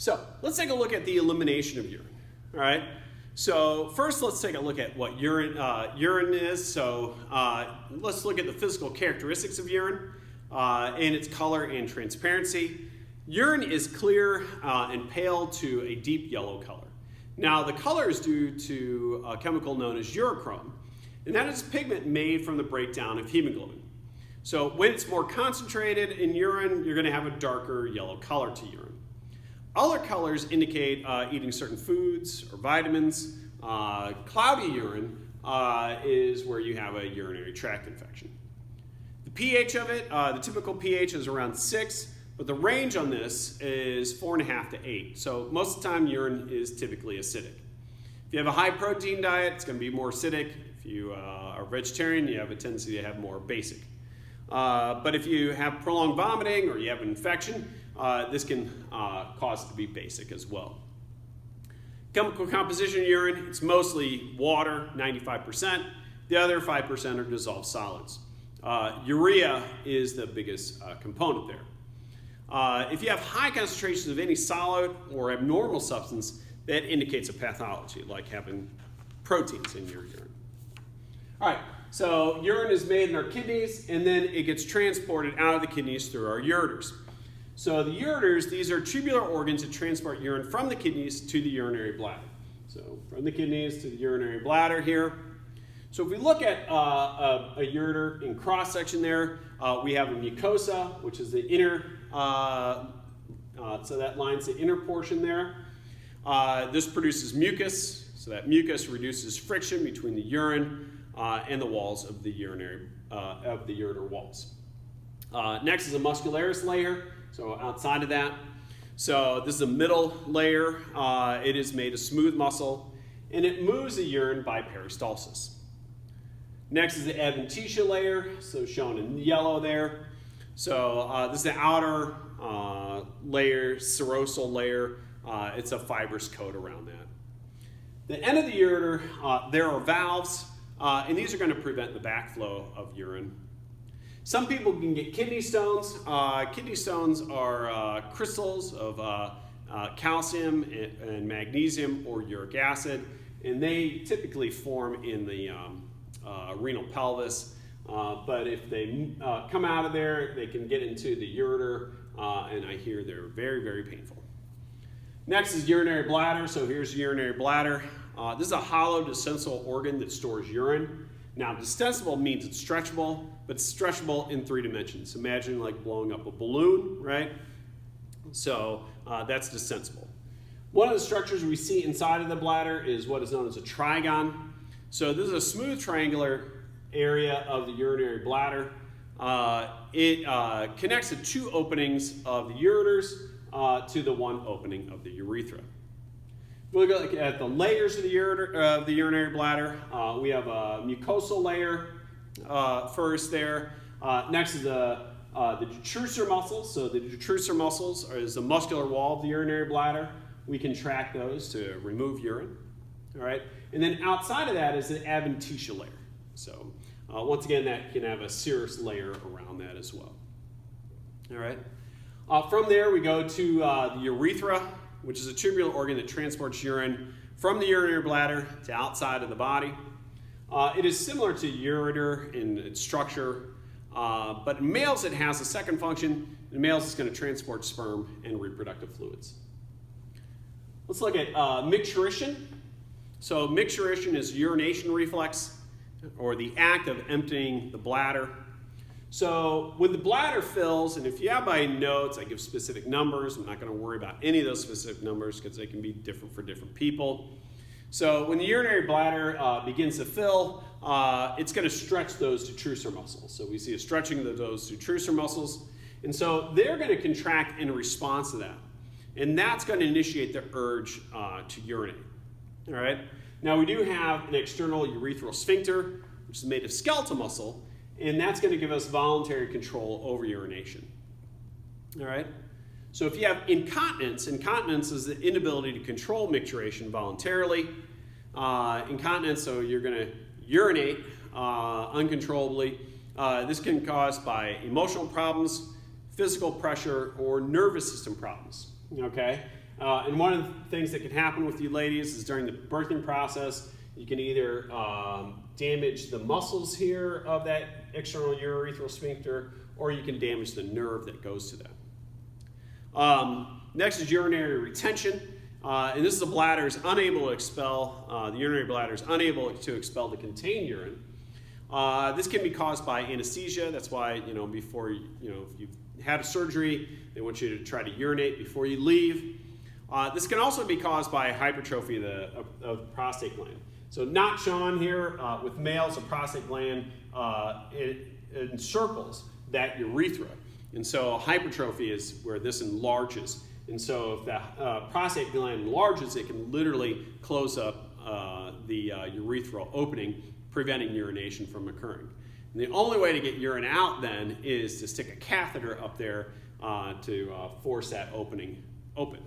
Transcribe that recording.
So let's take a look at the elimination of urine. All right. So first, let's take a look at what urine is. So let's look at the physical characteristics of urine and its color and transparency. Urine is clear and pale to a deep yellow color. Now, the color is due to a chemical known as urochrome, and that is a pigment made from the breakdown of hemoglobin. So when it's more concentrated in urine, you're going to have a darker yellow color to urine. Other colors indicate eating certain foods or vitamins. Cloudy urine is where you have a urinary tract infection. The pH of it, the typical pH is around 6, but the range on this is 4.5 to 8. So most of the time urine is typically acidic. If you have a high protein diet, it's going to be more acidic. If you are vegetarian, you have a tendency to have more basic. But if you have prolonged vomiting or you have an infection, this can cause it to be basic as well. Chemical composition of urine, it's mostly water, 95%. The other 5% are dissolved solids. Urea is the biggest component there. If you have high concentrations of any solid or abnormal substance, that indicates a pathology, like having proteins in your urine. All right, so urine is made in our kidneys, and then it gets transported out of the kidneys through our ureters. So the ureters, these are tubular organs that transport urine from the kidneys to the urinary bladder. So from the kidneys to the urinary bladder here. So if we look at a ureter in cross-section there, we have a mucosa, which is the inner, so that line's the inner portion there. This produces mucus, so that mucus reduces friction between the urine and the walls of the ureter walls. Next is a muscularis layer, so outside of that. So this is a middle layer. It is made of smooth muscle, and it moves the urine by peristalsis. Next is the adventitia layer, so shown in yellow there. So this is the outer layer, serosal layer. It's a fibrous coat around that. The end of the ureter, there are valves, and these are going to prevent the backflow of urine. Some people can get kidney stones. Kidney stones are crystals of calcium and magnesium or uric acid, and they typically form in the renal pelvis. But if they come out of there, they can get into the ureter, and I hear they're very, very painful. Next is urinary bladder. So here's the urinary bladder. This is a hollow distensible organ that stores urine. Now, distensible means it's stretchable, but it's stretchable in 3 dimensions. Imagine like blowing up a balloon, right? So that's distensible. One of the structures we see inside of the bladder is what is known as a trigon. So this is a smooth triangular area of the urinary bladder. It connects the 2 openings of the ureters to the 1 opening of the urethra. If we look at the layers of the urinary bladder, we have a mucosal layer first there. Next is the detrusor muscles. So the detrusor muscles is the muscular wall of the urinary bladder. We contract those to remove urine. All right, and then outside of that is the adventitia layer. So once again, that can have a serous layer around that as well. All right. From there, we go to the urethra, which is a tubular organ that transports urine from the urinary bladder to outside of the body. It is similar to ureter in its structure, but in males it has a second function. In males, it's going to transport sperm and reproductive fluids. Let's look at micturition. So micturition is urination reflex, or the act of emptying the bladder. So when the bladder fills, and if you have my notes, I give specific numbers. I'm not going to worry about any of those specific numbers because they can be different for different people. So when the urinary bladder begins to fill, it's going to stretch those detrusor muscles. So we see a stretching of those detrusor muscles. And so they're going to contract in response to that. And that's going to initiate the urge to urinate. All right. Now we do have an external urethral sphincter, which is made of skeletal muscle, and that's going to give us voluntary control over urination. All right. So if you have incontinence, incontinence is the inability to control micturition voluntarily. Incontinence, so you're going to urinate uncontrollably. This can be caused by emotional problems, physical pressure, or nervous system problems. Okay. And one of the things that can happen with you ladies is during the birthing process, you can either damage the muscles here of that external urethral sphincter, or you can damage the nerve that goes to that. Next is urinary retention. And this is the bladder is unable to expel, the urinary bladder is unable to expel the contained urine. This can be caused by anesthesia. That's why, before, if you've had a surgery, they want you to try to urinate before you leave. This can also be caused by hypertrophy of the prostate gland. So not shown here, with males, a prostate gland it encircles that urethra. And so hypertrophy is where this enlarges. And so if the prostate gland enlarges, it can literally close up the urethral opening, preventing urination from occurring. And the only way to get urine out then is to stick a catheter up there to force that opening open.